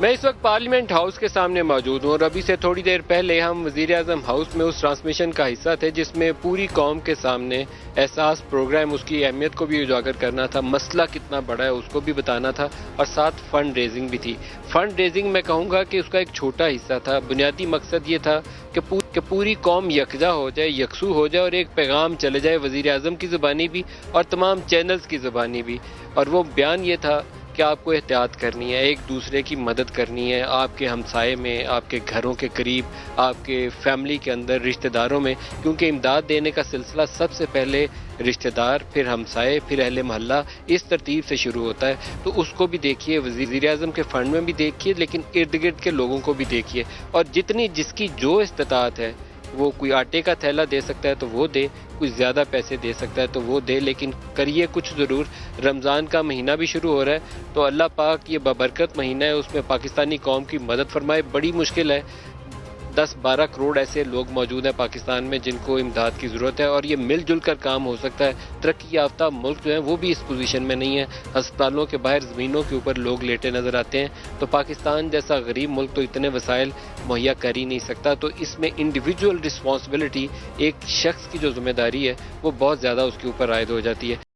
میں اس وقت parliament house کے سامنے موجود ہوں اور ابھی سے تھوڑی دیر پہلے ہم وزیر اعظم ہاؤس میں اس ٹرانسمیشن کا حصہ تھے جس میں پوری قوم کے سامنے احساس پروگرام، اس کی اہمیت کو بھی اجاگر کرنا تھا، مسئلہ کتنا بڑا ہے اس کو بھی بتانا تھا، اور ساتھ فنڈ ریزنگ بھی تھی۔ فنڈ ریزنگ میں کہوں گا کہ اس کا ایک چھوٹا حصہ تھا، بنیادی مقصد یہ تھا کہ پوری قوم یکجا ہو جائے، یکسو ہو جائے اور ایک پیغام چلے جائے وزیر اعظم کی زبانی بھی اور تمام چینلز کی زبانی بھی، اور وہ بیان یہ تھا کہ آپ کو احتیاط کرنی ہے، ایک دوسرے کی مدد کرنی ہے، آپ کے ہمسائے میں، آپ کے گھروں کے قریب، آپ کے فیملی کے اندر، رشتہ داروں میں، کیونکہ امداد دینے کا سلسلہ سب سے پہلے رشتہ دار، پھر ہمسائے، پھر اہل محلہ، اس ترتیب سے شروع ہوتا ہے۔ تو اس کو بھی دیکھیے، وزیر اعظم کے فنڈ میں بھی دیکھیے، لیکن ارد گرد کے لوگوں کو بھی دیکھیے، اور جتنی جس کی جو استطاعت ہے، وہ کوئی آٹے کا تھیلا دے سکتا ہے تو وہ دے، کوئی زیادہ پیسے دے سکتا ہے تو وہ دے، لیکن کریے کچھ ضرور۔ رمضان کا مہینہ بھی شروع ہو رہا ہے تو اللہ پاک یہ بابرکت مہینہ ہے، اس میں پاکستانی قوم کی مدد فرمائے۔ بڑی مشکل ہے، 10-12 کروڑ ایسے لوگ موجود ہیں پاکستان میں جن کو امداد کی ضرورت ہے، اور یہ مل جل کر کام ہو سکتا ہے۔ ترقی یافتہ ملک جو ہیں وہ بھی اس پوزیشن میں نہیں ہے، ہسپتالوں کے باہر زمینوں کے اوپر لوگ لیٹے نظر آتے ہیں، تو پاکستان جیسا غریب ملک تو اتنے وسائل مہیا کر ہی نہیں سکتا۔ تو اس میں انڈیویجول رسپانسبلٹی، ایک شخص کی جو ذمہ داری ہے وہ بہت زیادہ اس کے اوپر عائد ہو جاتی ہے۔